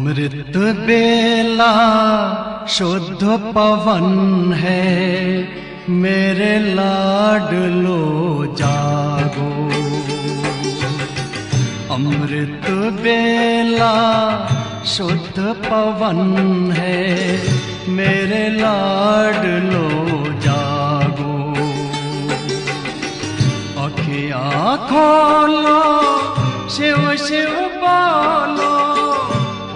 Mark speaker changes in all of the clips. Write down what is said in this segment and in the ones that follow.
Speaker 1: अमृत बेला शुद्ध पवन है, मेरे लाडलो जागो। अमृत बेला शुद्ध पवन है, मेरे लाडलो जागो। अखियाँ खोलो, शिव शिव बोलो,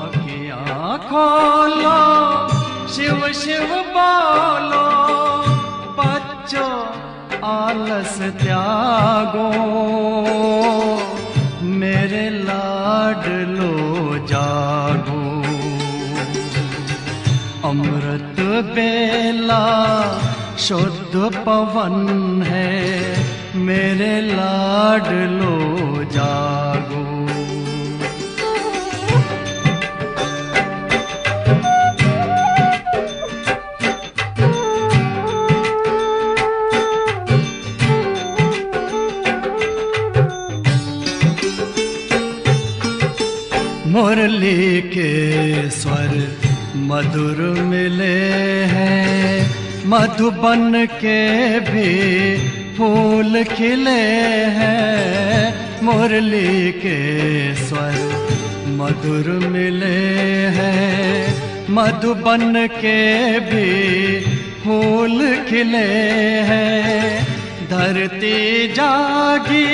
Speaker 1: अखियाँ खोलो, शिव शिव बोलो। बच्चों आलस त्यागो, मेरे लाडलो जागो। अमृत बेला शुद्ध पवन है, मेरे लाडलो जागो। मुरली के स्वर मधुर मिले हैं, मधुबन के भी फूल खिले हैं। मुरली के स्वर मधुर मिले हैं, मधुबन के भी फूल खिले हैं। धरती जागी,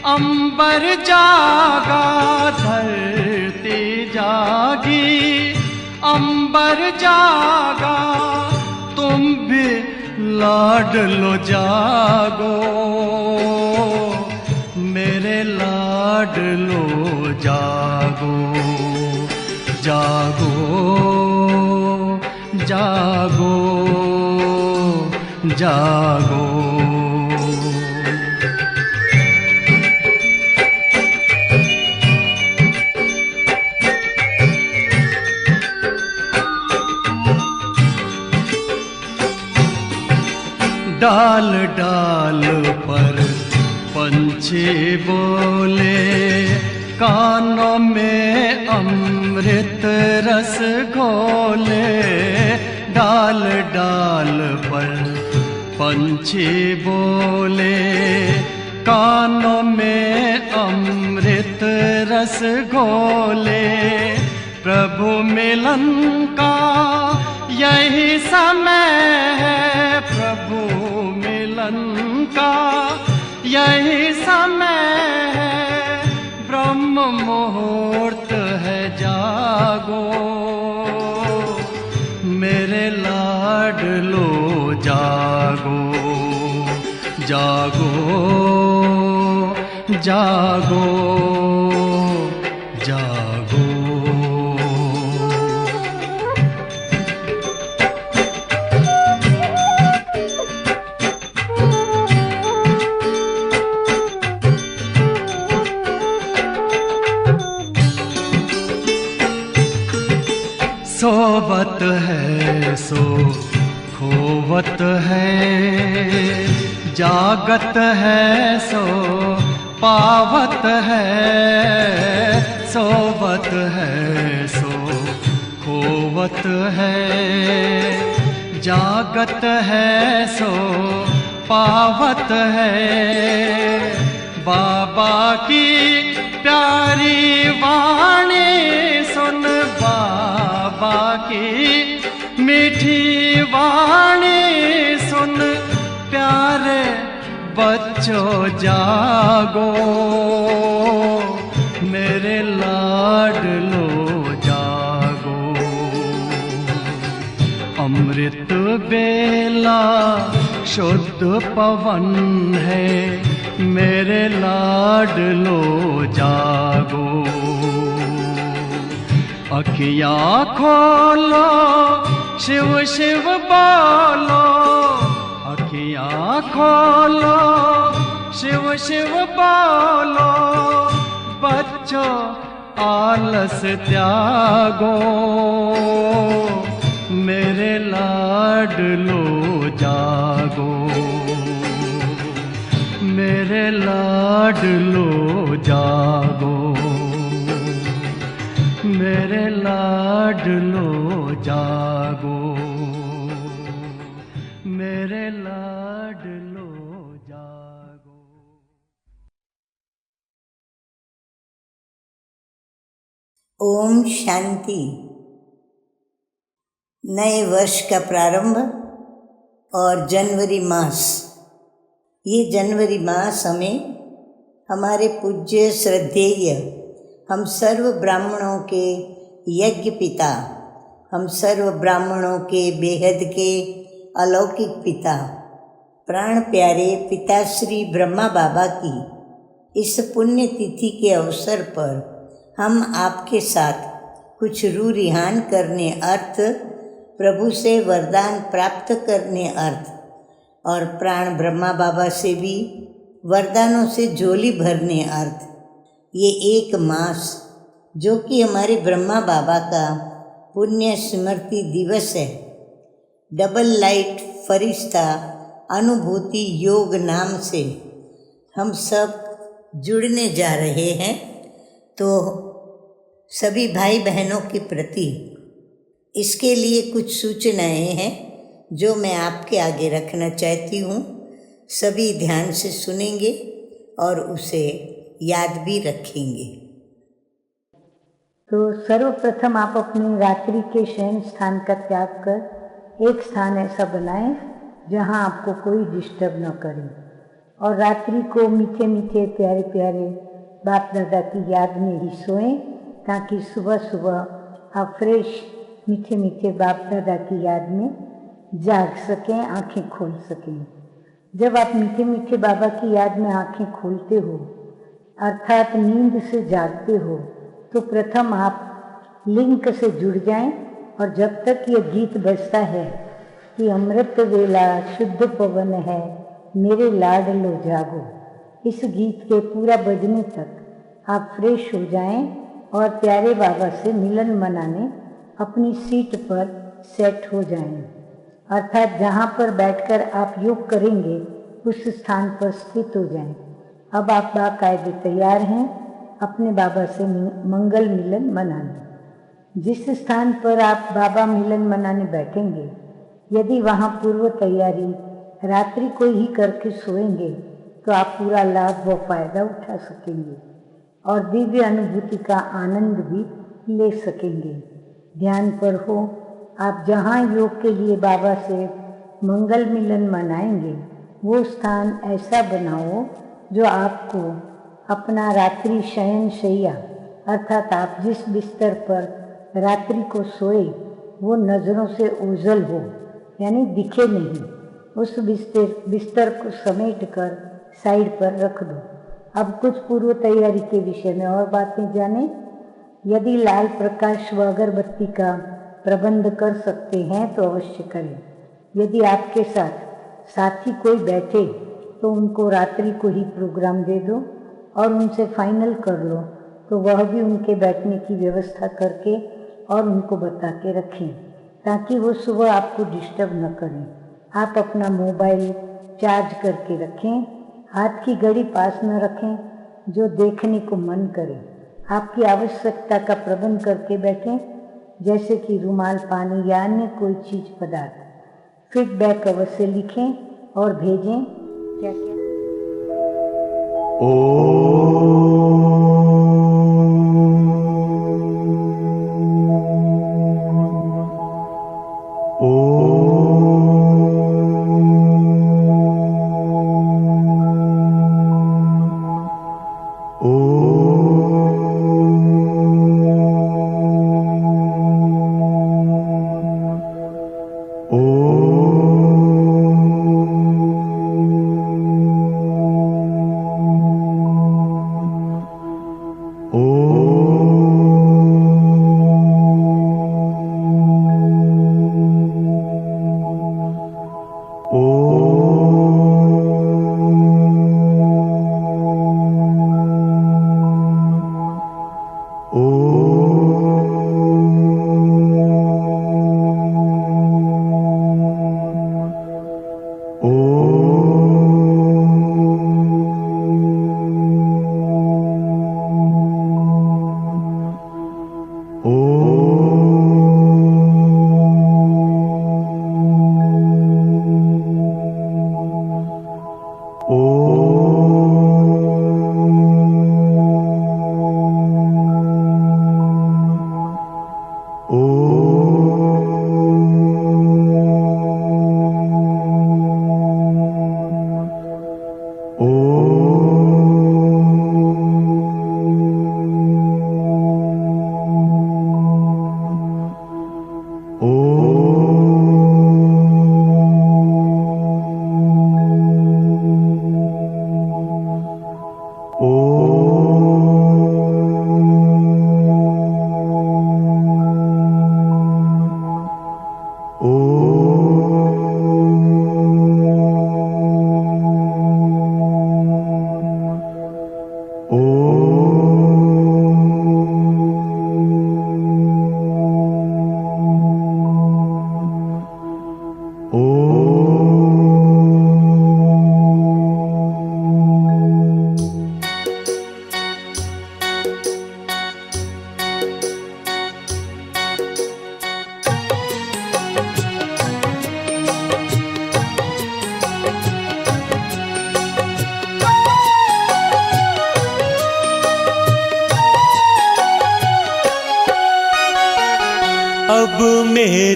Speaker 1: अंबर जागा, धरती जागी, अंबर जागा। तुम भी लाडलो जागो, मेरे लाडलो जागो। जागो जागो जागो। डाल डाल पर पंछी बोले, कानों में अमृत रस घोले। डाल डाल पर पंछी बोले, कानों में अमृत रस घोले। प्रभु मिलन का यही समय है, प्रभु मिलन का यही समय है। ब्रह्म मुहूर्त है, जागो, मेरे लाडलो जागो। जागो जागो जागो। सोवत है सो खोवत है, जागत है सो पावत है। सोवत है सो खोवत है, जागत है सो पावत है। बाबा की प्यारी वाणी सुन, बाबा की मीठी वाणी सुन। प्यारे बच्चों जागो, मेरे लाडलो जागो। अमृत बेला शुद्ध पवन है, मेरे लाडलो जागो। अखियाँ खोलो, शिव शिव बोलो, अखियाँ खोलो, शिव शिव बोलो। बच्चों आलस त्यागो, मेरे लाडलो जागो। मेरे लाडलो जागो, मेरे लाडलो जागो, मेरे लाडलो जागो।
Speaker 2: ओम शांति। नए वर्ष का प्रारंभ और जनवरी मास। ये जनवरी मास हमें हमारे पूज्य श्रद्धेय हम सर्व ब्राह्मणों के यज्ञ पिता, हम सर्व ब्राह्मणों के बेहद के अलौकिक पिता, प्राण प्यारे पिताश्री ब्रह्मा बाबा की इस पुण्य तिथि के अवसर पर हम आपके साथ कुछ रूह रिहान करने अर्थ, प्रभु से वरदान प्राप्त करने अर्थ और प्राण ब्रह्मा बाबा से भी वरदानों से झोली भरने अर्थ ये एक मास जो कि हमारे ब्रह्मा बाबा का पुण्य स्मृति दिवस है, डबल लाइट फरिश्ता अनुभूति योग नाम से हम सब जुड़ने जा रहे हैं। तो सभी भाई बहनों के प्रति इसके लिए कुछ सूचनाएं हैं जो मैं आपके आगे रखना चाहती हूँ। सभी ध्यान से सुनेंगे और उसे याद भी रखेंगे।
Speaker 3: तो सर्वप्रथम आप अपनी रात्रि के शयन स्थान का त्याग कर एक स्थान ऐसा बनाएं जहां आपको कोई डिस्टर्ब न करे और रात्रि को मीठे मीठे प्यारे प्यारे बाप दादा की याद में ही सोएं, ताकि सुबह सुबह आप फ्रेश मीठे मीठे बाप दादा की याद में जाग सकें, आंखें खोल सकें। जब आप मीठे मीठे बाबा की याद में आंखें खोलते हो अर्थात नींद से जागते हो, तो प्रथम आप लिंक से जुड़ जाएं और जब तक ये गीत बजता है कि अमृत वेला शुद्ध पवन है मेरे लाडलो जागो, इस गीत के पूरा बजने तक आप फ्रेश हो जाएं और प्यारे बाबा से मिलन मनाने अपनी सीट पर सेट हो जाएं, अर्थात जहाँ पर बैठकर आप योग करेंगे उस स्थान पर स्थित हो जाएं। अब आप बाकायदे तैयार हैं अपने बाबा से मंगल मिलन मनाने। जिस स्थान पर आप बाबा मिलन मनाने बैठेंगे, यदि वहाँ पूर्व तैयारी रात्रि को ही करके सोएंगे तो आप पूरा लाभ व फायदा उठा सकेंगे और दिव्य अनुभूति का आनंद भी ले सकेंगे। ध्यान पर हो, आप जहाँ योग के लिए बाबा से मंगल मिलन मनाएंगे वो स्थान ऐसा बनाओ जो आपको अपना रात्रि शयन शैया अर्थात आप जिस बिस्तर पर रात्रि को सोए वो नज़रों से ओझल हो, यानी दिखे नहीं। उस बिस्तर को समेट कर साइड पर रख दो। अब कुछ पूर्व तैयारी के विषय में और बातें जानें। यदि लाल प्रकाश व अगरबत्ती का प्रबंध कर सकते हैं तो अवश्य करें। यदि आपके साथ साथी कोई बैठे तो उनको रात्रि को ही प्रोग्राम दे दो और उनसे फाइनल कर लो, तो वह भी उनके बैठने की व्यवस्था करके और उनको बता के रखें ताकि वो सुबह आपको डिस्टर्ब न करें। आप अपना मोबाइल चार्ज करके रखें, हाथ की घड़ी पास न रखें जो देखने को मन करे। आपकी आवश्यकता का प्रबंध करके बैठें, जैसे कि रुमाल, पानी या अन्य कोई चीज पदार्थ। फीडबैक अवश्य लिखें और भेजें। क्या क्या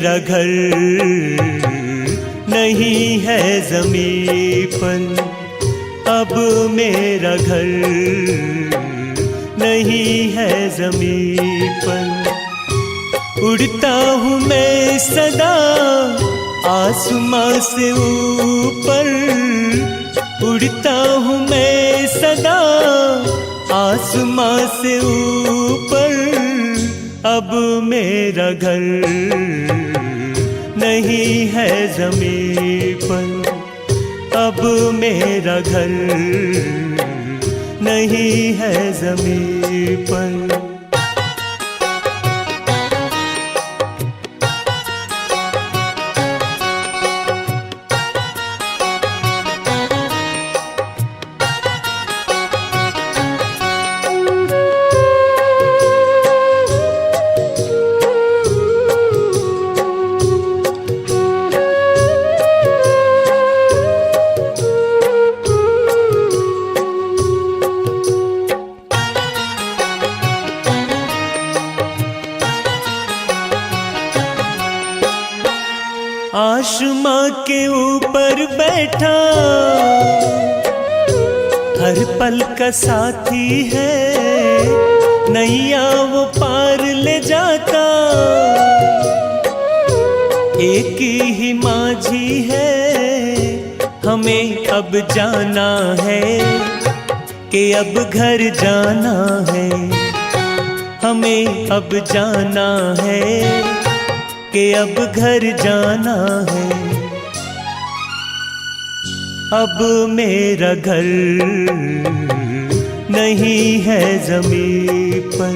Speaker 4: मेरा घर नहीं है ज़मीं पर, अब मेरा घर नहीं है ज़मीं पर। उड़ता हूँ मैं सदा आसमां से ऊपर, उड़ता हूँ मैं सदा आसमां से ऊपर। अब मेरा घर नहीं है ज़मीं पर, अब मेरा घर नहीं है ज़मीं पर। आसमां के ऊपर बैठा हर पल का साथी है, नैया वो पार ले जाता एक ही माझी है। हमें अब जाना है कि अब घर जाना है, हमें अब जाना है कि अब घर जाना है। अब मेरा घर नहीं है ज़मीं पर,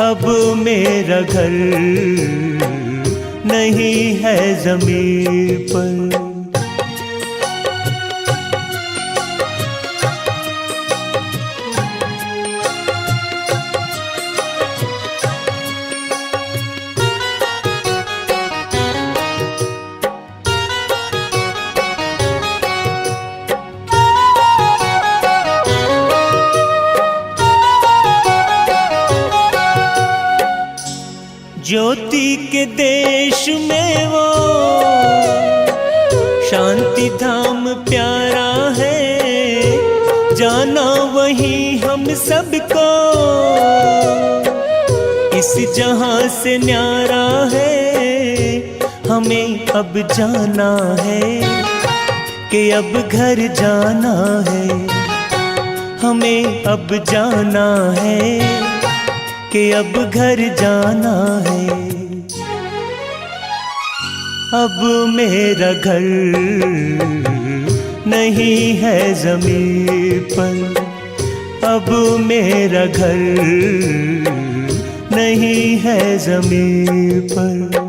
Speaker 4: अब मेरा घर नहीं है ज़मीं पर। ज्योति के देश में वो शांति धाम प्यारा है, जाना वहीं हम सबको इस जहां से न्यारा है। हमें अब जाना है कि अब घर जाना है, हमें अब जाना है कि अब घर जाना है। अब मेरा घर नहीं है ज़मीं पर, अब मेरा घर नहीं है ज़मीं पर।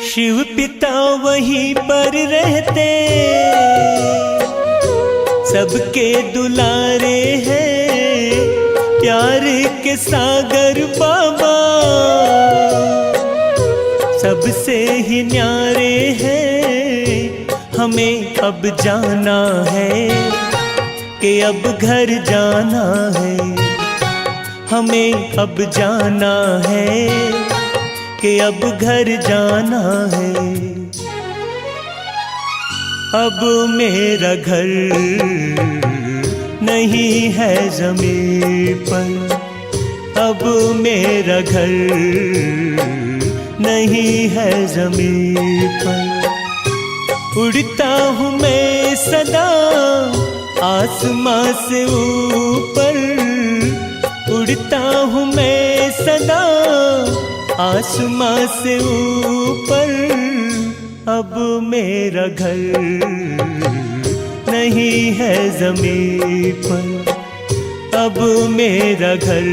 Speaker 4: शिव पिता वहीं पर रहते, सबके दुलारे हैं, प्यार के सागर बाबा सबसे ही न्यारे हैं। हमें अब जाना है कि अब घर जाना है, हमें अब जाना है कि अब घर जाना है। अब मेरा घर नहीं है ज़मीं पर, अब मेरा घर नहीं है ज़मीं पर। उड़ता हूँ मैं सदा आसमां से ऊपर, उड़ता हूँ मैं सदा आसमां से ऊपर। अब मेरा घर नहीं है ज़मीं पर, अब मेरा घर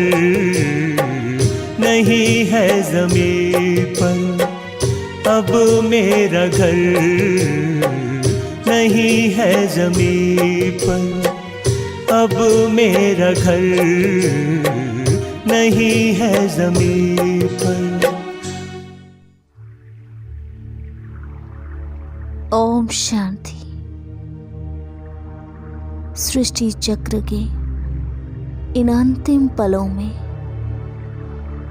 Speaker 4: नहीं है ज़मीं पर, अब मेरा घर नहीं है ज़मीं पर, अब मेरा घर नहीं है ज़मीं पर।
Speaker 5: ओम शांति। सृष्टि चक्र के इन अंतिम पलों में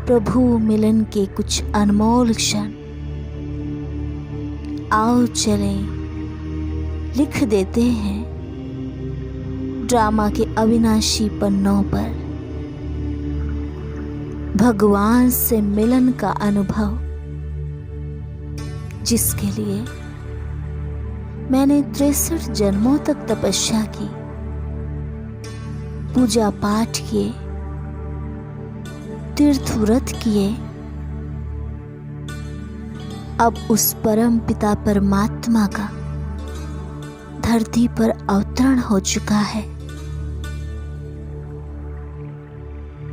Speaker 5: प्रभु मिलन के कुछ अनमोल क्षण आओ चले लिख देते हैं ड्रामा के अविनाशी पन्नों पर। भगवान से मिलन का अनुभव जिसके लिए मैंने 63 जन्मों तक तपस्या की, पूजा पाठ किए, तीर्थ व्रत किए, अब उस परम पिता परमात्मा का धरती पर अवतरण हो चुका है।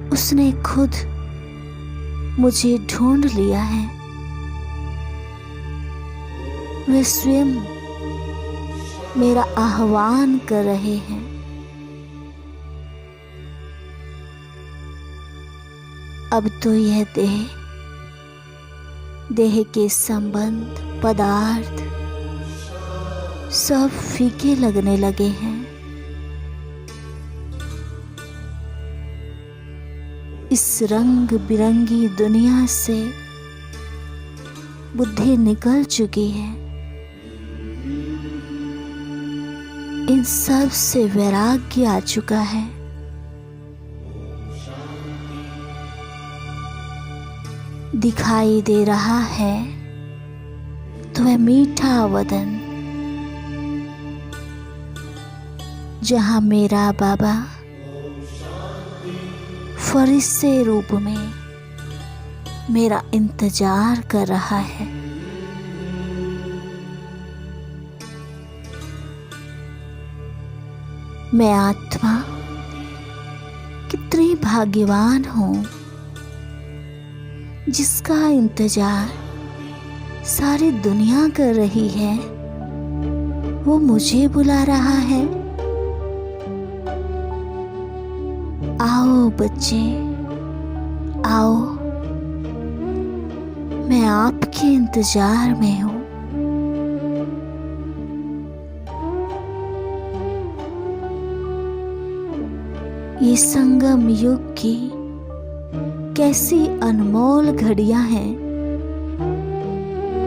Speaker 5: उसने खुद मुझे ढूंढ लिया है। वे स्वयं मेरा आह्वान कर रहे हैं। अब तो यह देह के संबंध, पदार्थ सब फीके लगने लगे हैं। इस रंग बिरंगी दुनिया से बुद्धि निकल चुकी है। इन सब से वैराग्य आ चुका है। दिखाई दे रहा है तो वह मीठा वदन जहां मेरा बाबा फरिश्ते रूप में मेरा इंतजार कर रहा है। मैं आत्मा कितनी भाग्यवान हूं जिसका इंतजार सारी दुनिया कर रही है। वो मुझे बुला रहा है। आओ बच्चे, आओ, मैं आपके इंतजार में हूं। ये संगम युग की कैसी अनमोल घड़ियां हैं।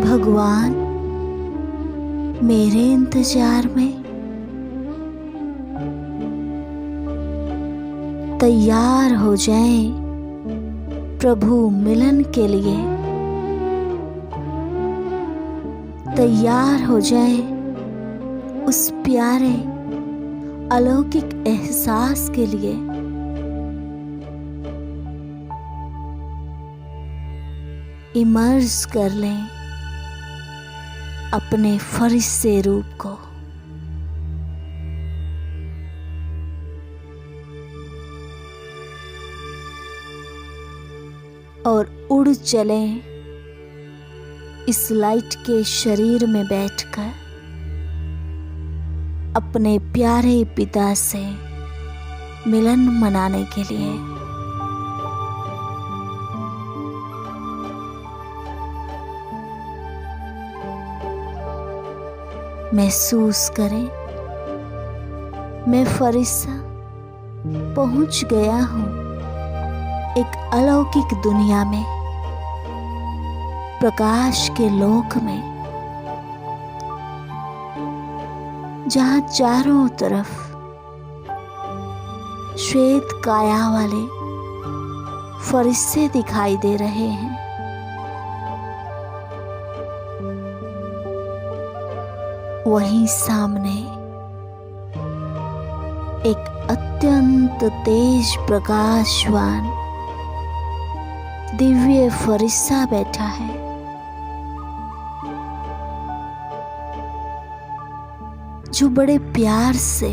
Speaker 5: भगवान मेरे इंतजार में। तैयार हो जाएं प्रभु मिलन के लिए। तैयार हो जाएं उस प्यारे अलौकिक एहसास के लिए। इमर्ज कर लें अपने फरिश्ते रूप को। और उड़ चलें इस लाइट के शरीर में बैठकर अपने प्यारे पिता से मिलन मनाने के लिए। महसूस करें मैं फरिश्ता पहुंच गया हूं एक अलौकिक दुनिया में, प्रकाश के लोक में, जहां चारों तरफ श्वेत काया वाले फरिश्ते दिखाई दे रहे हैं। वहीं सामने एक अत्यंत तेज प्रकाशवान दिव्य फरिश्ता बैठा है। जो बड़े प्यार से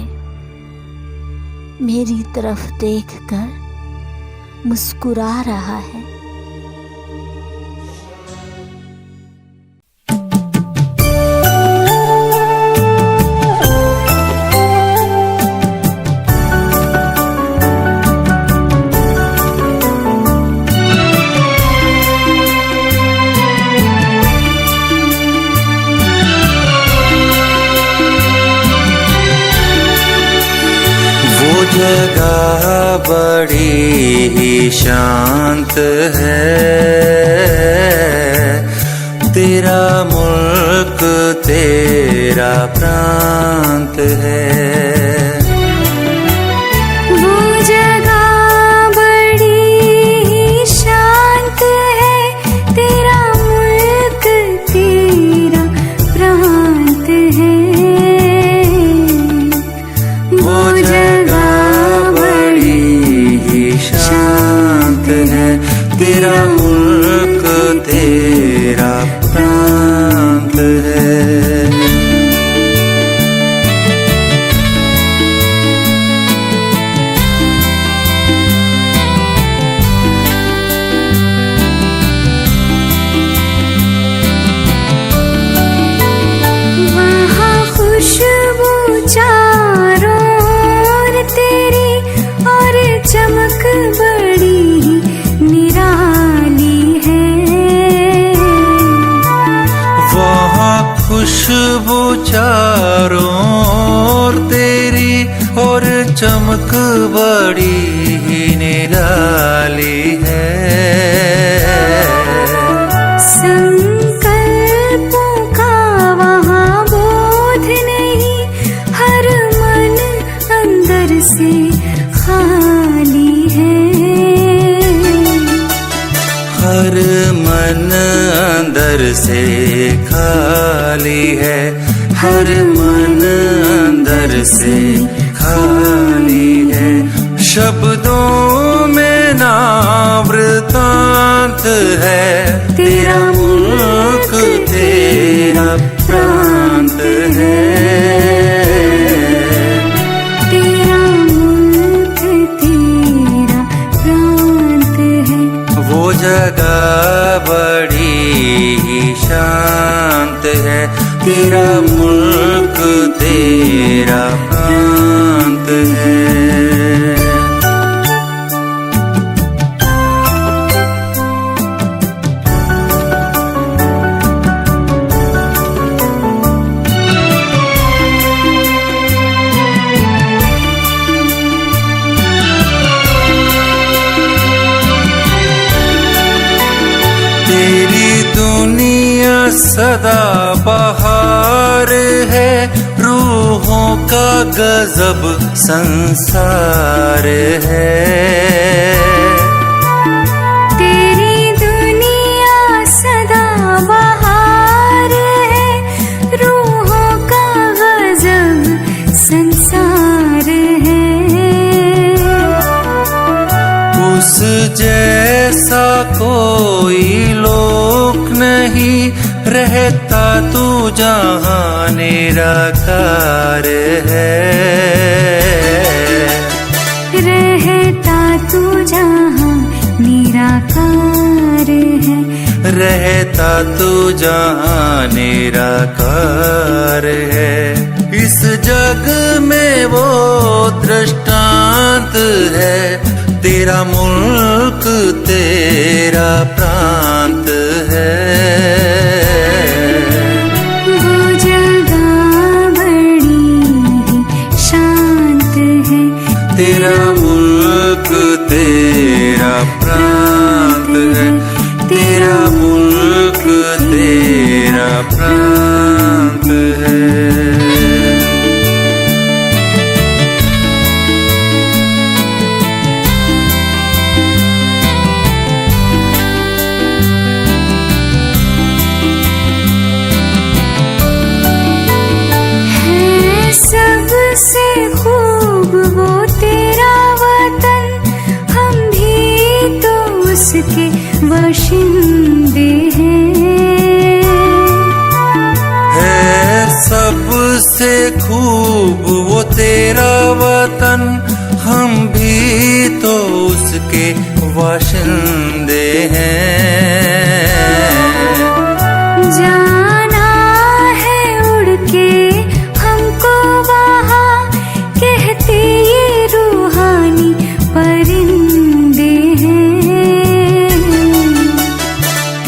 Speaker 5: मेरी तरफ देखकर मुस्कुरा रहा है।
Speaker 6: जगह बड़ी ही शांत है, तेरा मुल्क तेरा प्रांत है।
Speaker 7: वो जगह बड़ी ही शांत है, तेरा मुल्क तेरा प्रांत है। वो जगह शांत है, तेरा मुल्क तेरा प्रांत है। वहाँ खुशबू चारों ओर तेरी और चमक बड़ी निराली है।
Speaker 6: वहाँ खुशबू चारों ओर तेरी और चमक बड़ी निराली है।
Speaker 7: संकल्पों का वहाँ बोध नहीं, हर मन अंदर से खाली है।
Speaker 6: हर मन अंदर से खाली है, हर मन अंदर से खाली है। शब्दों में ना वृतांत है, तेरा मुल्क तेरा प्रांत है।
Speaker 7: तेरा मुल्क तेरा प्रांत है।
Speaker 6: वो जगह बड़ी ही शांत है, तेरा मुल्क तेरा प्रांत है। तेरी दुनिया सदा बहार है, रूहों का गजब संसार है।
Speaker 7: तेरी दुनिया सदा बहार है, रूहों का गजब संसार है।
Speaker 6: उस जैसा कोई लोक नहीं, रहता तू जहाँ निराकार है।
Speaker 7: रहता तू जहाँ निराकार है।
Speaker 6: रहता तू जहाँ निराकार है। इस जग में वो दृष्टांत है, तेरा मुल्क तेरा प्रांत है।
Speaker 7: वो जगह बड़ी ही शांत है,
Speaker 6: तेरा मुल्क तेरा प्रांत है। तेरा मुल्क तेरा प्रांत है।
Speaker 7: सबसे खूब वो तेरा वतन, हम भी तो उसके बाशिंदे हैं।
Speaker 6: है सबसे खूब वो तेरा वतन, हम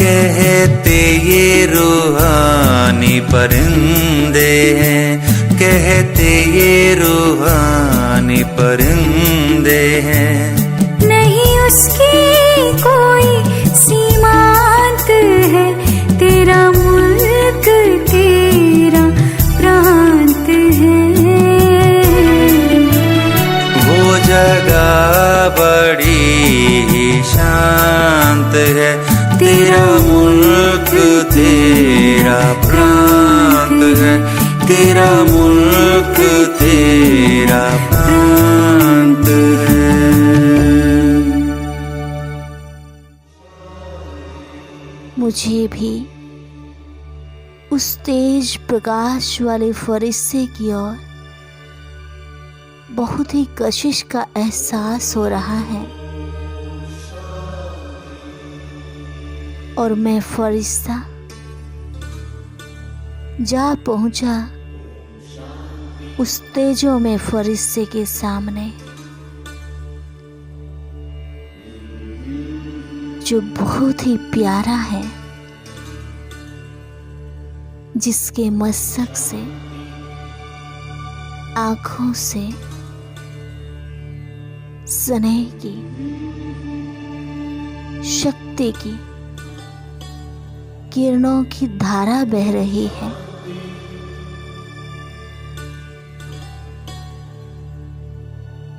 Speaker 6: कहते ये रूहानी परिंदे हैं, कहते ये रूहानी परिंदे हैं।
Speaker 7: नहीं उसकी कोई सीमांत है, तेरा मुल्क तेरा प्रांत है।
Speaker 6: वो जगह बड़ी ही शांत है, तेरा मुल्क तेरा प्रांत है, तेरा मुल्क तेरा प्रांत है।
Speaker 5: मुझे भी उस तेज प्रकाश वाले फरिश्ते की ओर बहुत ही कशिश का एहसास हो रहा है और मैं फरिश्ता जा पहुंचा उस तेजों में फरिश्ते के सामने, जो बहुत ही प्यारा है, जिसके मस्तक से, आंखों से स्नेह की, शक्ति की किरणों की धारा बह रही है।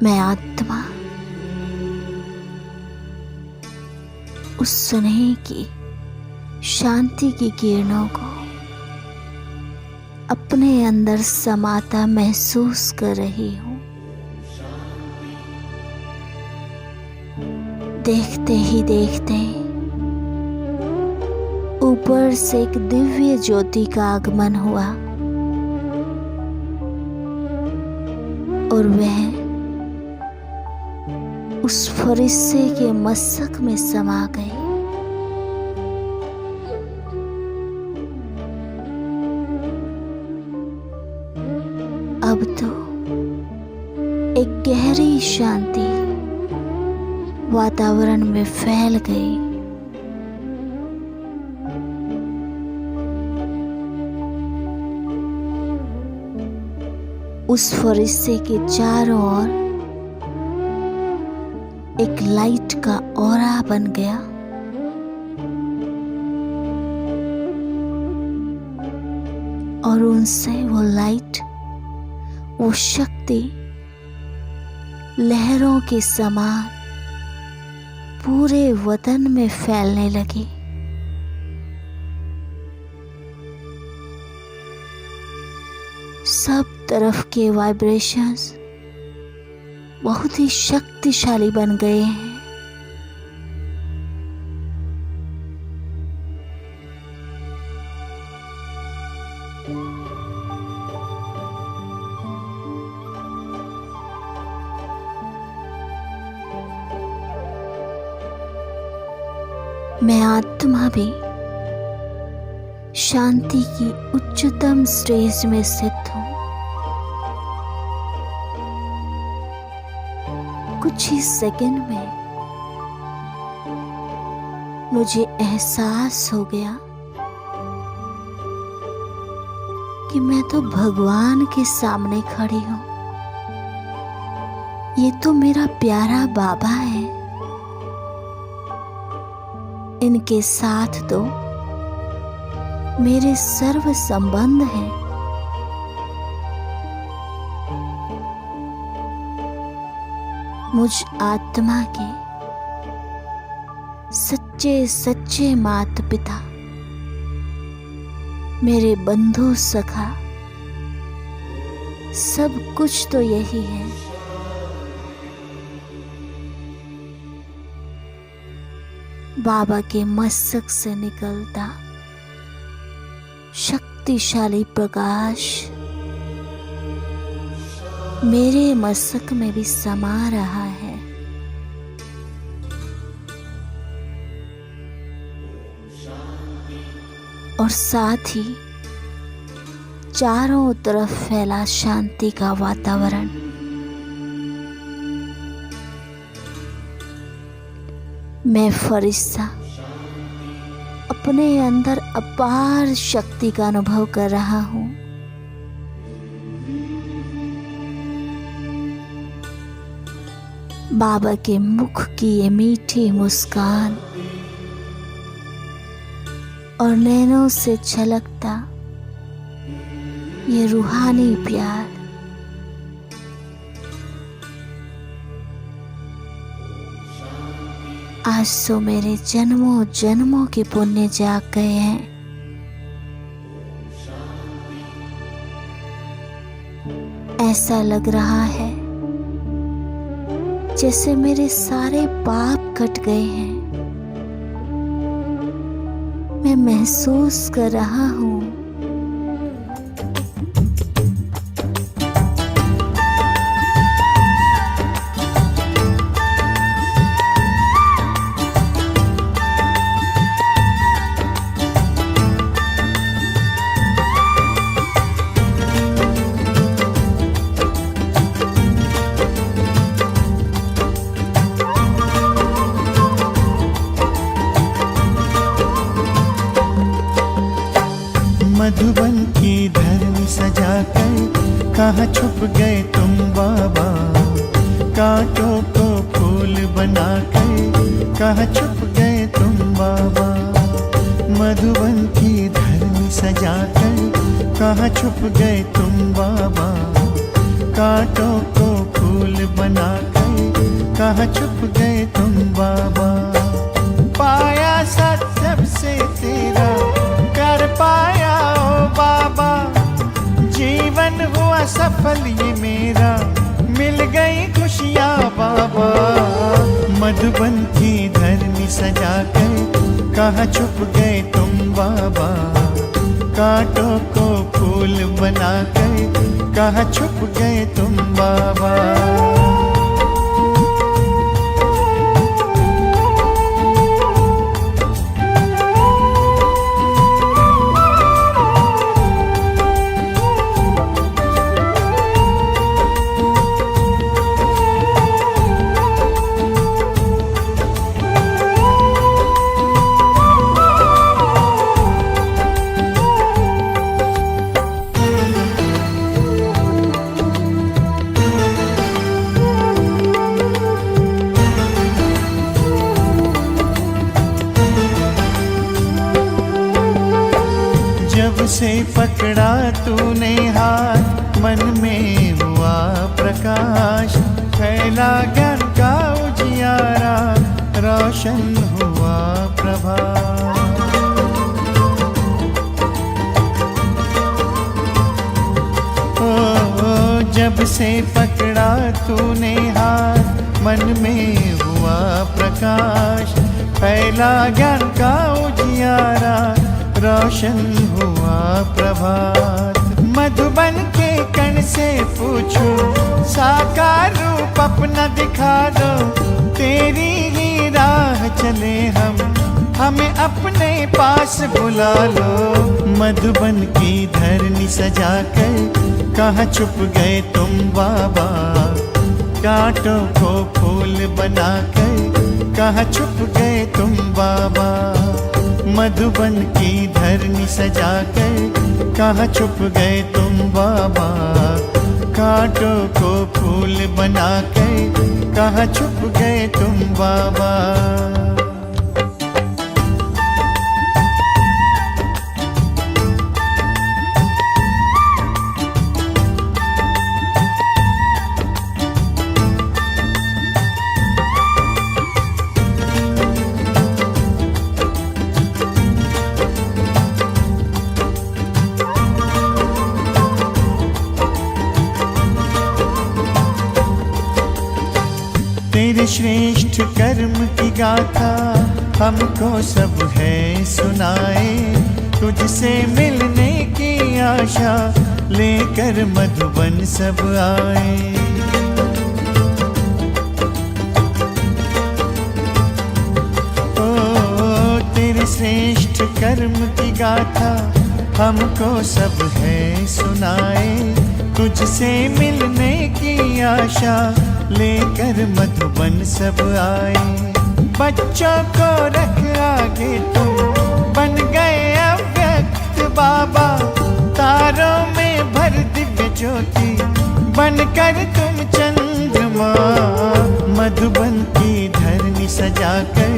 Speaker 5: मैं आत्मा उस स्नेह की, शांति की किरणों को अपने अंदर समाता महसूस कर रही हूं। देखते ही देखते ऊपर से एक दिव्य ज्योति का आगमन हुआ और वह उस फरिश्ते के मस्तक में समा गई। अब तो एक गहरी शांति वातावरण में फैल गई। उस फरिश्ते के चारों ओर एक लाइट का ऑरा बन गया और उनसे वो लाइट, वो शक्ति लहरों के समान पूरे वतन में फैलने लगी। सब तरफ के वाइब्रेशंस बहुत ही शक्तिशाली बन गए हैं। मैं आत्मा भी शांति की उच्चतम स्टेज में स्थित हूँ। कुछ ही सेकंड में मुझे एहसास हो गया कि मैं तो भगवान के सामने खड़ी हूँ। ये तो मेरा प्यारा बाबा है। इनके साथ तो मेरे सर्व संबंध हैं। मुझ आत्मा के सच्चे सच्चे माता पिता, मेरे बंधु सखा, सब कुछ तो यही है। बाबा के मस्तक से निकलता शक्तिशाली प्रकाश मेरे मस्तक में भी समा रहा है। और साथ ही चारों तरफ फैला शांति का वातावरण। मैं फरिश्ता अपने अंदर अपार शक्ति का अनुभव कर रहा हूँ। बाबा के मुख की ये मीठी मुस्कान और नैनों से छलकता ये रूहानी प्यार, आज तो मेरे जन्मों जन्मों के पुण्य जाग गए हैं। ऐसा लग रहा है जैसे मेरे सारे पाप कट गए हैं। मैं महसूस कर रहा हूँ
Speaker 4: मधुबन की धरनी सजाकर कहाँ छुप गए तुम बाबा, कांटों को फूल बनाकर कहाँ छुप गए तुम बाबा। मधुबन की धरनी सजाकर कहाँ छुप गए तुम बाबा, कांटों को फूल बनाकर कहाँ छुप गए तुम बाबा। पाया सत्सब से तेरा कर पाया ओ बाबा, जीवन हुआ सफल ये मेरा, मिल गई खुशियाँ बाबा। मधुबन की धरनी सजाकर कहाँ छुप गए तुम बाबा, कांटों को फूल बनाकर कहाँ छुप गए तुम बाबा। जब से पकड़ा तूने हाथ मन में हुआ प्रकाश, फैला ज्ञान का उजियारा, रोशन हुआ प्रभात। ओ जब से पकड़ा तूने हाथ मन में हुआ प्रकाश, फैला ज्ञान का उजियारा, रोशन हुआ प्रभात। मधुबन के कण से पूछो साकार रूप अपना दिखा दो, तेरी ही राह चले हम, हमें अपने पास बुला लो। मधुबन की धरनी सजाकर कहाँ छुप गए तुम बाबा, कांटों को फूल बनाकर कहाँ छुप गए तुम बाबा। मधुबन की धरनी सजाकर कहाँ छुप गए तुम बाबा, कांटों को फूल बनाकर कहाँ छुप गए तुम बाबा। तेरे श्रेष्ठ कर्म की गाथा हमको सब है सुनाए, तुझसे मिलने की आशा लेकर मधुबन सब आए। ओ तेरे श्रेष्ठ कर्म की गाथा हमको सब है सुनाए, तुझसे मिलने की आशा लेकर मधुबन सब आए। बच्चों को रख आगे तुम, बन बनकर तुम चंद्रमा मधुबन की धरनी सजाकर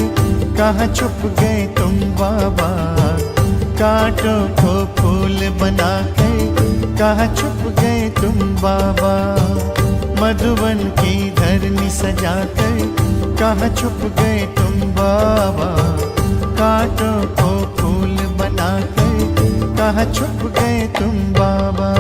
Speaker 4: कहाँ छुप गए तुम बाबा। कांटों को फूल बनाकर कहाँ छुप गए तुम बाबा। मधुबन की धरनी सजाकर कहाँ छुप गए तुम बाबा। कांटों को फूल बनाकर कहाँ छुप गए तुम बाबा।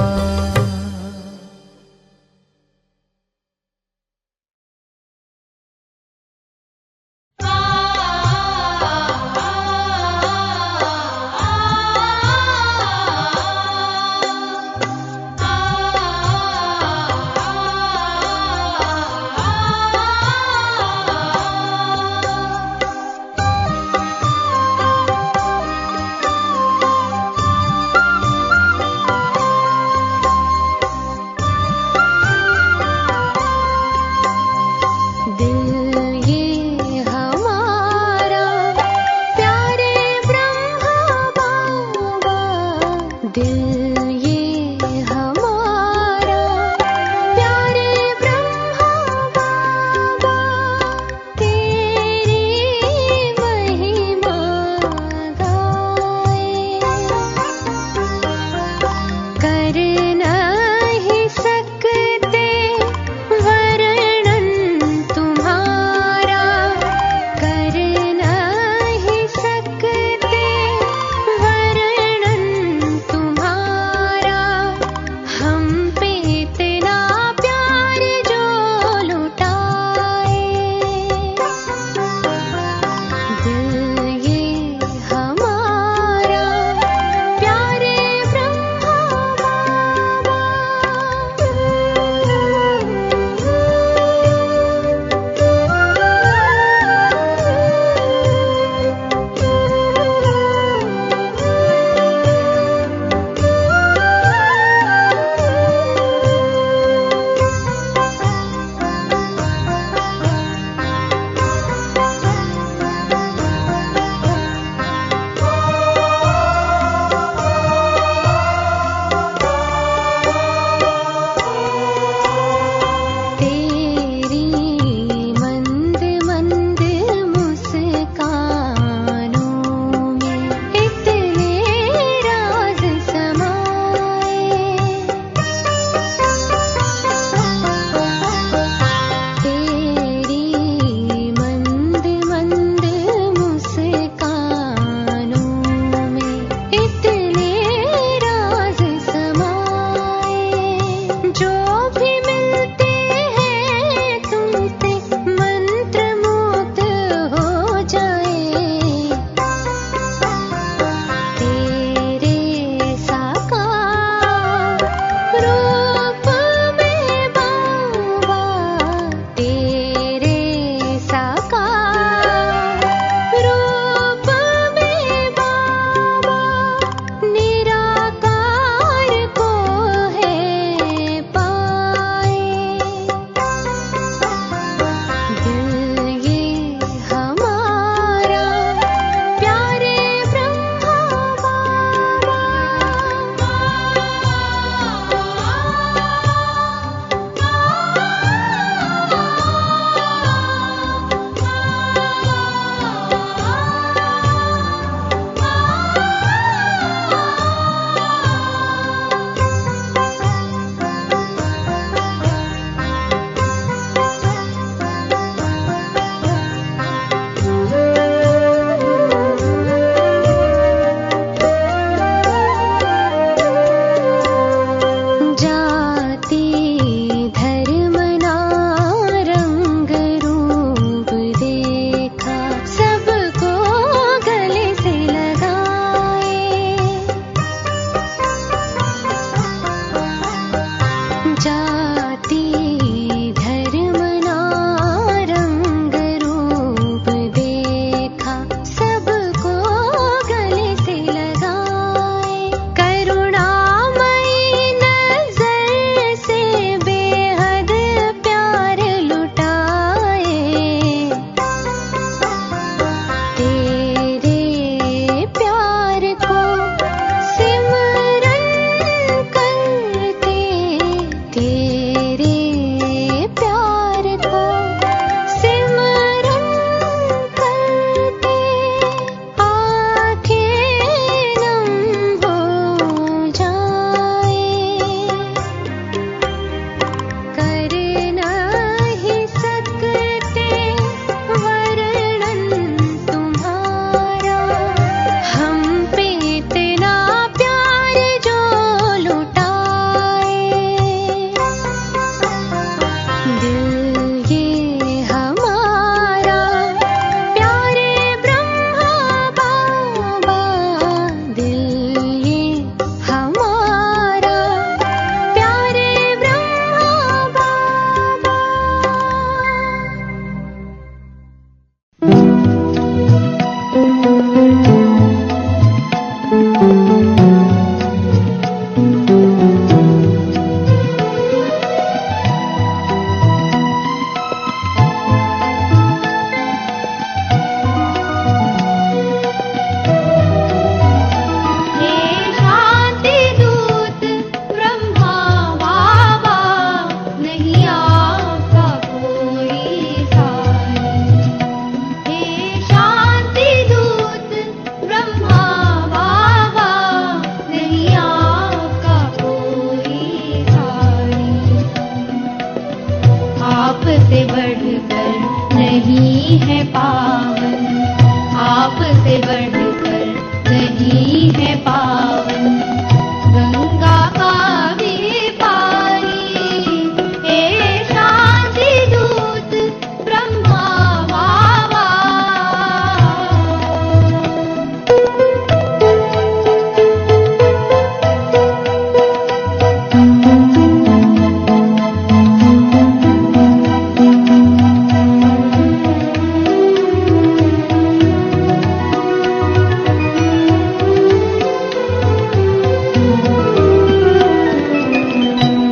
Speaker 7: नहीं है पावन गंगा का भी पानी हे शांति दूत ब्रह्मा बाबा।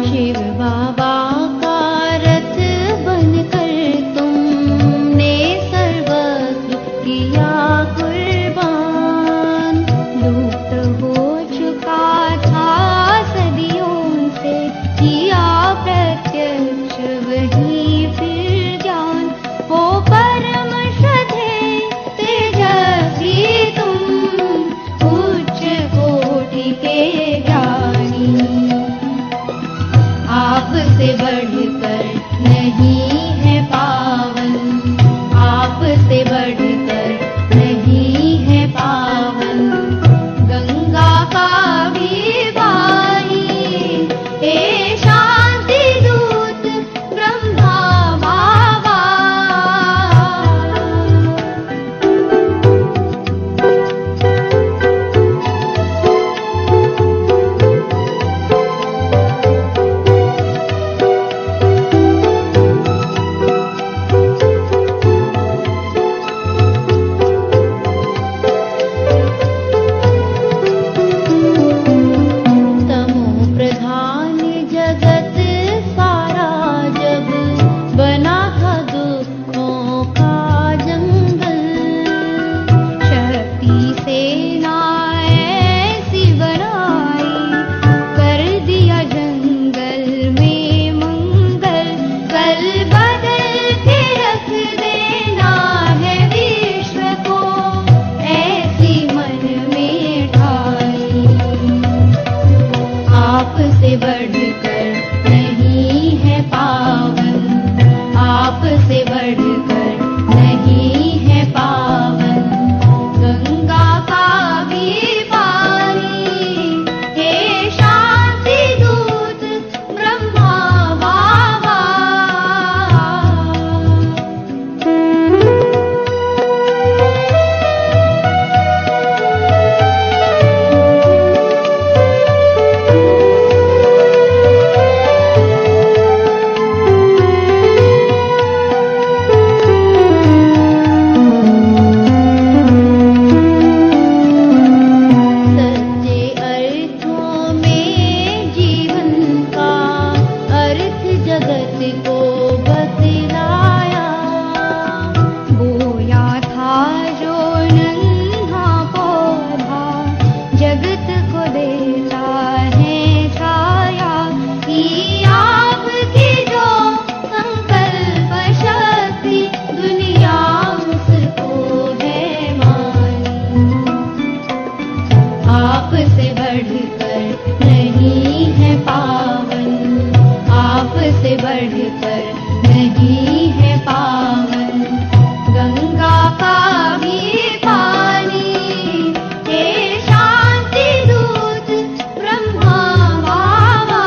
Speaker 7: शिव बाबा का रथ बनकर तुमने सर्वस्व किया कुर्बान। लुप्त हो चुका था सदियों से किया प्रत्यक्ष वही फिर ज्ञान। हो परम श्रद्धे तेजस्वी तुम उच्च कोटि के ज्ञानी। आपसे बढ़कर नहीं है पावन आपसे बढ़कर नहीं है पावन गंगा का भी पानी हे शांति दूत ब्रह्मा बाबा। तमो प्रधान जगत सारा जब बना था दुखों का जंगल। शक्ति सेना ऐसी बनाई कर दिया जंगल में मंगल। कल बदल के रख देना है विश्व को ऐसी मन में ठानी। आपसे बढ़कर नहीं है पावन आपसे बढ़कर नहीं है पावन गंगा का भी पानी हे शांति दूत ब्रह्मा बाबा। सच्चे अर्थों में जीवन का अर्थ जगत को बतलाया। बोया था जो नन्हा पौधा जगत को देता है छाया। ई आपकी जो संकल्प शक्ति दुनिया उसको है मानी। आपसे बढ़कर नहीं है पावन आपसे बढ़कर नहीं है पावन गंगा का भी पानी हे शांति दूत ब्रह्मा बाबा।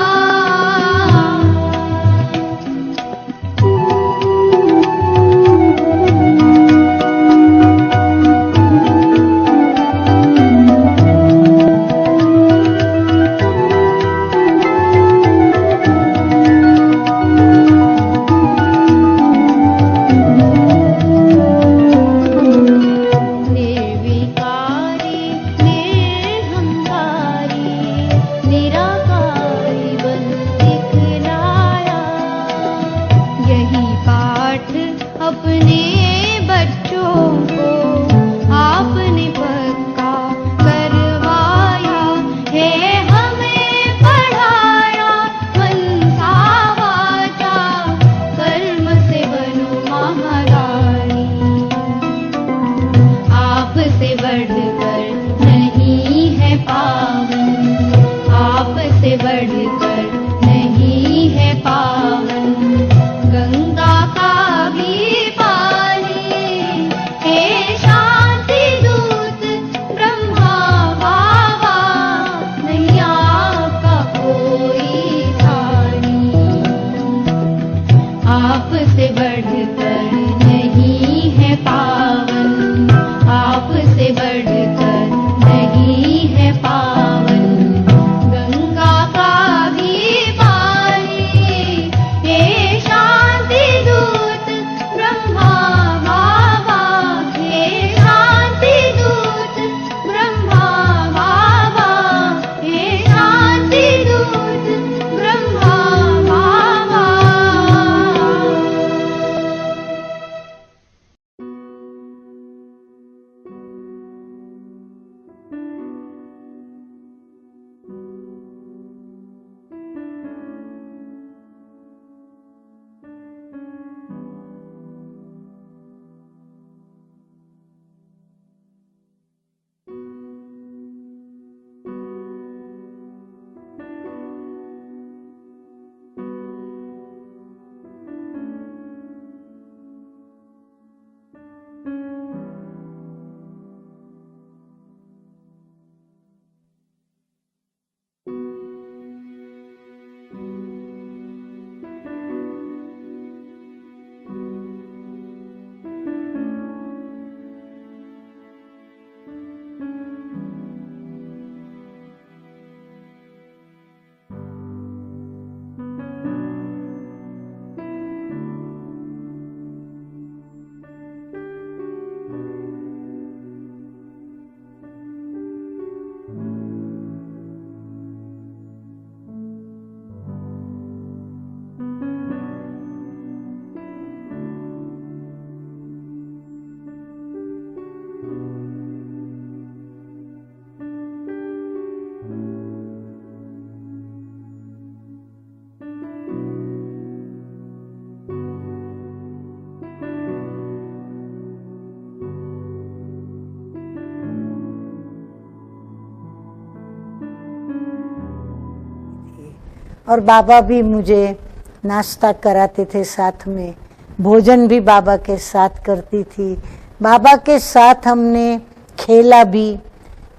Speaker 3: और बाबा भी मुझे नाश्ता कराते थे साथ में, भोजन भी बाबा के साथ करती थी। बाबा के साथ हमने खेला भी,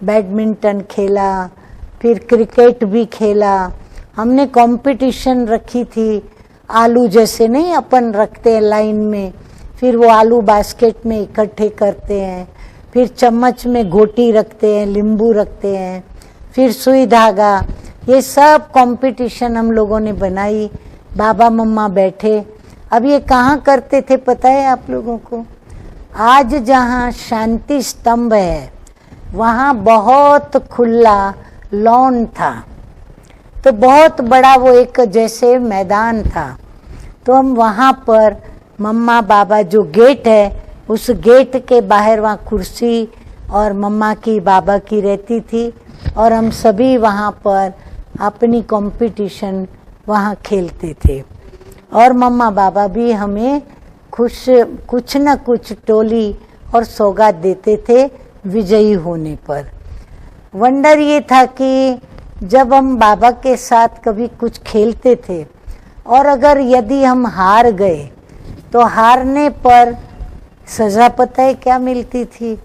Speaker 3: बैडमिंटन खेला, फिर क्रिकेट भी खेला। हमने कंपटीशन रखी थी, आलू जैसे नहीं अपन रखते हैं लाइन में, फिर वो आलू बास्केट में इकट्ठे करते हैं, फिर चम्मच में गोटी रखते हैं, नींबू रखते हैं, फिर सुई धागा, ये सब कंपटीशन हम लोगों ने बनाई। बाबा मम्मा बैठे। अब ये कहाँ करते थे पता है आप लोगों को? आज जहाँ शांति स्तंभ है वहाँ बहुत खुला लॉन था, तो बहुत बड़ा वो एक जैसे मैदान था। तो हम वहाँ पर मम्मा बाबा, जो गेट है उस गेट के बाहर वहाँ कुर्सी और मम्मा की बाबा की रहती थी, और हम सभी वहाँ पर अपनी कंपटीशन वहाँ खेलते थे। और मम्मा बाबा भी हमें कुछ न कुछ टोली और सौगात देते थे विजयी होने पर। वंडर ये था कि जब हम बाबा के साथ कभी कुछ खेलते थे और अगर यदि हम हार गए तो हारने पर सजा पता है क्या मिलती थी?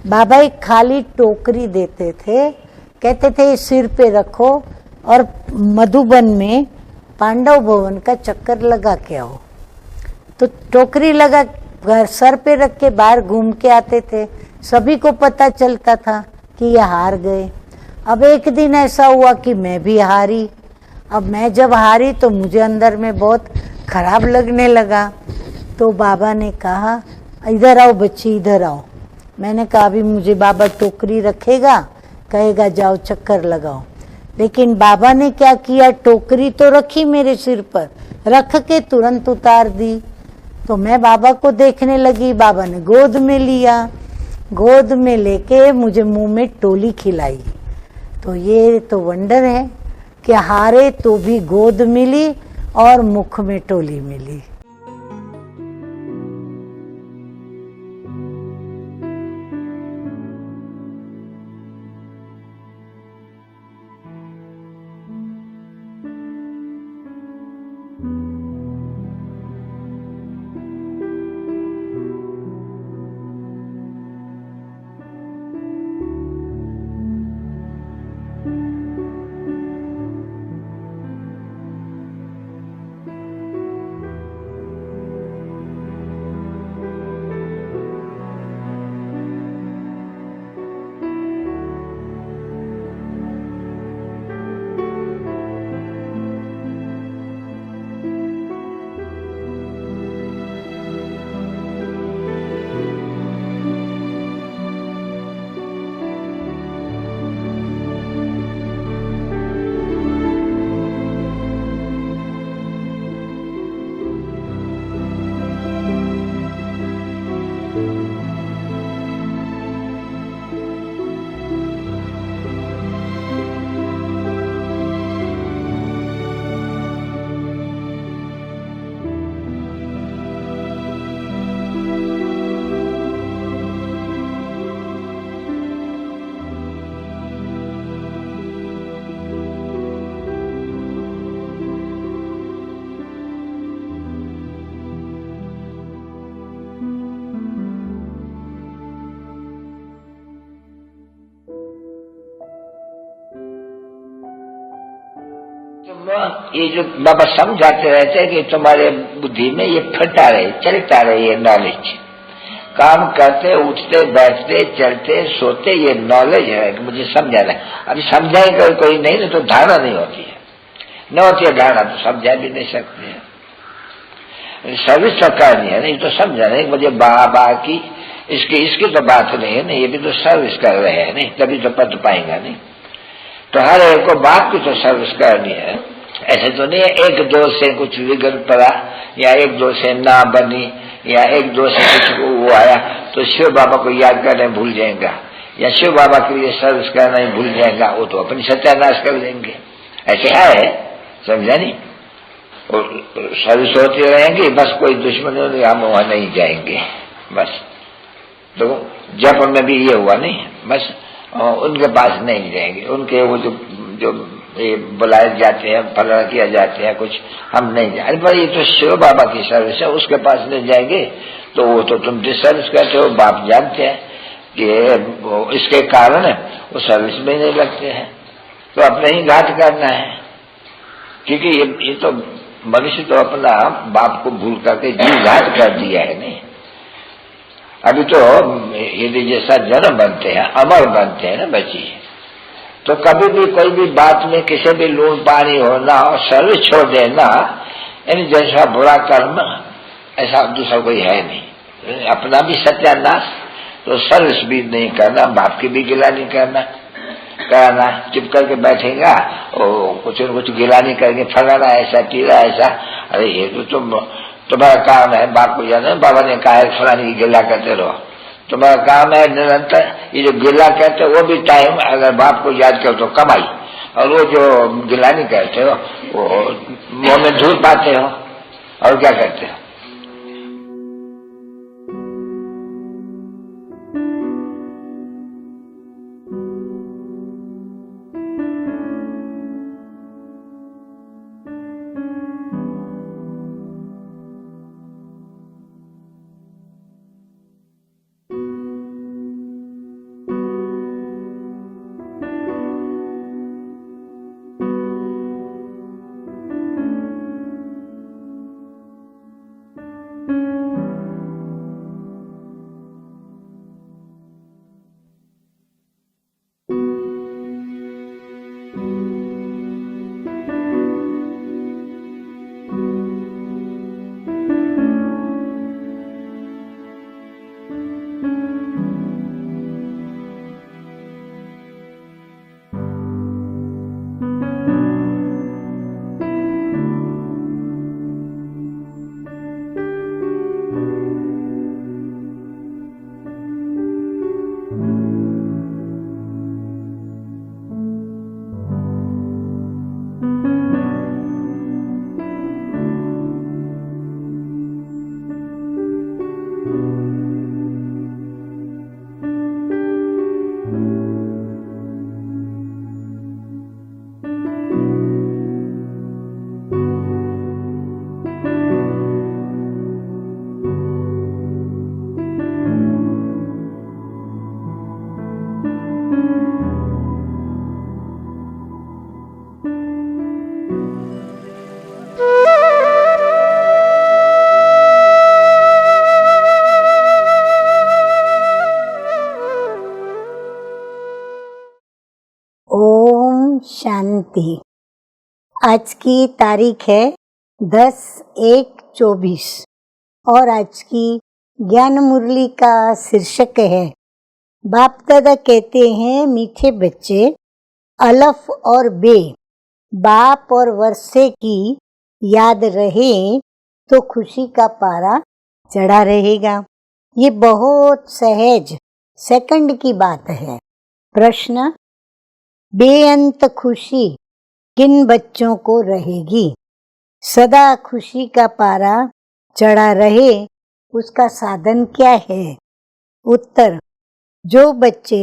Speaker 3: बाबा एक खाली टोकरी देते थे, कहते थे सिर पे रखो और मधुबन में पांडव भवन का चक्कर लगा के आओ। तो टोकरी लगा घर सर पे रख के बाहर घूम के आते थे, सभी को पता चलता था कि ये हार गए। अब एक दिन ऐसा हुआ कि मैं भी हारी। अब मैं जब हारी तो मुझे अंदर में बहुत खराब लगने लगा। तो बाबा ने कहा इधर आओ बच्ची, इधर आओ। मैंने कहा अभी मुझे बाबा टोकरी रखेगा, कहेगा जाओ चक्कर लगाओ। लेकिन बाबा ने क्या किया, टोकरी तो रखी मेरे सिर पर, रख के तुरंत उतार दी। तो मैं बाबा को देखने लगी, बाबा ने गोद में लिया, गोद में लेके मुझे मुंह में टोली खिलाई। तो ये तो वंडर है कि हारे तो भी गोद मिली और मुख में टोली मिली।
Speaker 8: ये जो बाबा समझाते रहते हैं कि तुम्हारे बुद्धि में ये फटा रहे, चलता रहे, ये नॉलेज काम करते उठते बैठते चलते सोते, ये नॉलेज है कि मुझे समझाना है। अभी समझाएगा कोई नहीं तो धारणा नहीं होती है, न होती है धारणा तो समझा भी नहीं सकते हैं। सर्विस तो करनी है, नहीं तो समझा नहीं मुझे बाबा की इसकी तो बात नहीं है, नहीं ये भी तो सर्विस कर रहे हैं, नहीं तभी तो पद पाएंगा नहीं। तो हर एक को बाप की तो सर्विस करनी है। ऐसे तो नहीं है एक दो से कुछ विघ्न पड़ा या एक दो से ना बनी या एक दो से कुछ वो आया तो शिव बाबा को याद करने भूल जाएगा या शिव बाबा के लिए सर्विस करना ही भूल जाएगा, वो तो अपनी सत्यानाश कर देंगे। ऐसे है, समझा नहीं? सर्विस होती रहेंगी, बस कोई दुश्मन हम वहां नहीं जाएंगे। बस तो जप में भी ये हुआ नहीं, बस उनके पास नहीं जाएंगे। उनके वो जो जो ये बुलाए जाते हैं, फलाना किया जाते हैं, कुछ हम नहीं जाए, पर ये तो शिव बाबा की सर्विस है, उसके पास नहीं जाएंगे तो वो तो तुम डिसर्विस करते हो, बाप जानते हैं कि इसके कारण वो सर्विस में नहीं लगते हैं, तो अपने ही घात करना है। क्योंकि ये तो मनुष्य तो अपना बाप को भूल करके जीव घात कर दिया है। नहीं, अभी तो यदि जैसा जन्म बनते हैं, अमर बनते हैं ना बच्ची, तो कभी भी कोई भी बात में किसी भी लून पानी होना और सर्विस छोड़ देना, यानी जैसा बुरा कर्म ऐसा दूसरा कोई है नहीं। अपना भी सत्यानाश, तो सर्विस भी नहीं करना, बाप की भी गिलानी कराना, चुप करके बैठेगा और कुछ न कुछ गिलानी करके फलाना ऐसा टीला ऐसा, अरे ये तो तुम्हारा काम है, बाप को जाना, बाबा ने कहा है फलानी की गिला करते रहो, तुम्हारा काम है निरंतर। ये जो गिला कहते हो वो भी टाइम अगर बाप को याद करो तो कमाई, और वो जो गिलानी कहते हो वो मुंह में धूल पाते हो और क्या करते हो।
Speaker 3: शांति। आज की तारीख है 10/1/24 और आज की ज्ञान मुरली का शीर्षक है बाप दादा कहते हैं मीठे बच्चे, अलफ और बे बाप और वर्षे की याद रहे तो खुशी का पारा चढ़ा रहेगा। ये बहुत सहज सेकंड की बात है। प्रश्न, बेअंत खुशी किन बच्चों को रहेगी? सदा खुशी का पारा चढ़ा रहे उसका साधन क्या है? उत्तर, जो बच्चे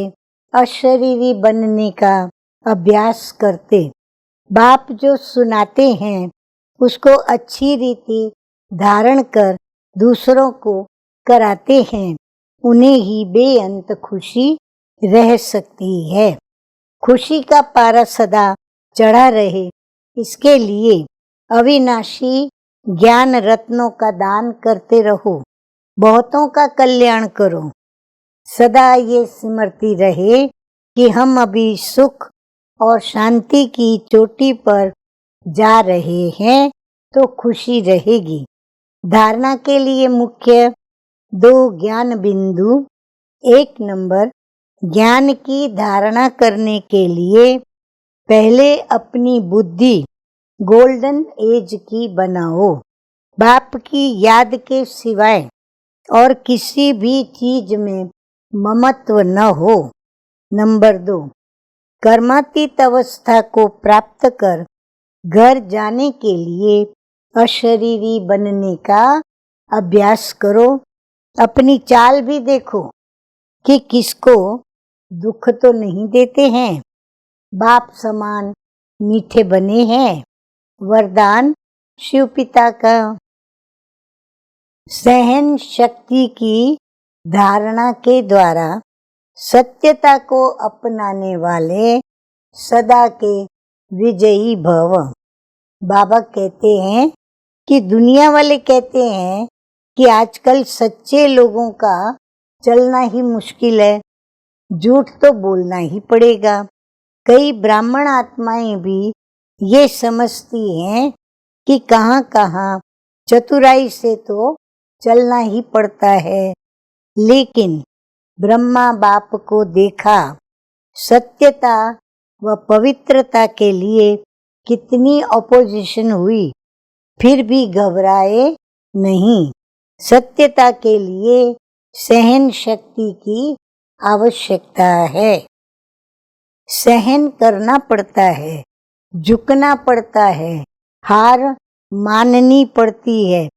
Speaker 3: अशरीरी बनने का अभ्यास करते, बाप जो सुनाते हैं उसको अच्छी रीति धारण कर दूसरों को कराते हैं, उन्हें ही बेअंत खुशी रह सकती है। खुशी का पारा सदा चढ़ा रहे इसके लिए अविनाशी ज्ञान रत्नों का दान करते रहो, बहुतों का कल्याण करो। सदा ये स्मृति रहे कि हम अभी सुख और शांति की चोटी पर जा रहे हैं तो खुशी रहेगी। धारणा के लिए मुख्य 2 ज्ञान बिंदु। 1 नंबर, ज्ञान की धारणा करने के लिए पहले अपनी बुद्धि गोल्डन एज की बनाओ। बाप की याद के सिवाय और किसी भी चीज में ममत्व न हो। नंबर 2, कर्मातीत अवस्था को प्राप्त कर घर जाने के लिए अशरीरी बनने का अभ्यास करो। अपनी चाल भी देखो कि किसको दुख तो नहीं देते हैं। बाप समान मीठे बने हैं, वरदान शिव पिता का। सहन शक्ति की धारणा के द्वारा सत्यता को अपनाने वाले सदा के विजयी भव। बाबा कहते हैं कि दुनिया वाले कहते हैं कि आजकल सच्चे लोगों का चलना ही मुश्किल है, झूठ तो बोलना ही पड़ेगा। कई ब्राह्मण आत्माएं भी ये समझती हैं कि कहाँ कहाँ चतुराई से तो चलना ही पड़ता है, लेकिन ब्रह्मा बाप को देखा सत्यता व पवित्रता के लिए कितनी ऑपोजिशन हुई, फिर भी घबराए नहीं। सत्यता के लिए सहन शक्ति की आवश्यकता है। सहन करना पड़ता है, झुकना पड़ता है, हार माननी पड़ती है,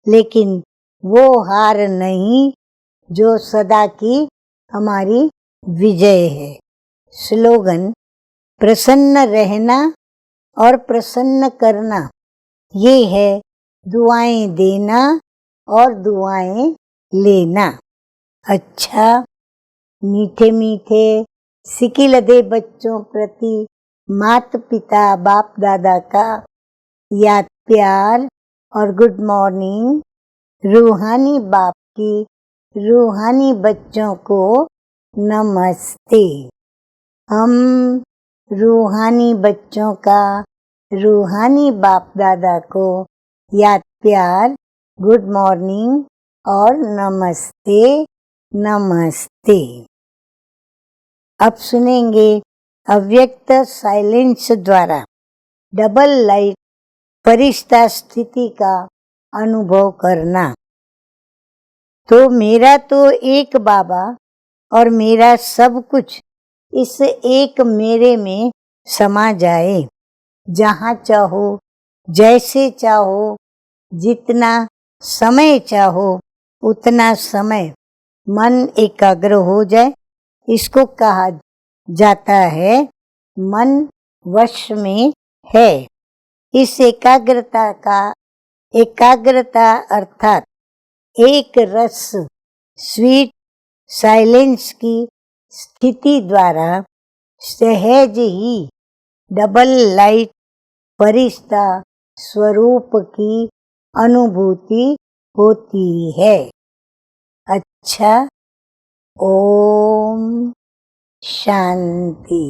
Speaker 3: लेकिन वो हार नहीं जो सदा की हमारी विजय है। स्लोगन: प्रसन्न रहना और प्रसन्न करना, ये है दुआएं देना और दुआएं लेना। अच्छा, मीठे मीठे सिकिलदे बच्चों प्रति माता पिता बाप दादा का याद प्यार और गुड मॉर्निंग। रूहानी बाप की रूहानी बच्चों को नमस्ते। हम रूहानी बच्चों का रूहानी बाप दादा को याद प्यार, गुड मॉर्निंग और नमस्ते नमस्ते। अब सुनेंगे अव्यक्त साइलेंस द्वारा डबल लाइट फरिश्ता स्थिति का अनुभव करना। तो मेरा तो एक बाबा और मेरा सब कुछ इस एक मेरे में समा जाए। जहाँ चाहो, जैसे चाहो, जितना समय चाहो उतना समय मन एकाग्र हो जाए, इसको कहा जाता है मन वश में है। इस एकाग्रता अर्थात एक रस स्वीट साइलेंस की स्थिति द्वारा सहज ही डबल लाइट फरिश्ता स्वरूप की अनुभूति होती है। अच्छा, ओम शांति।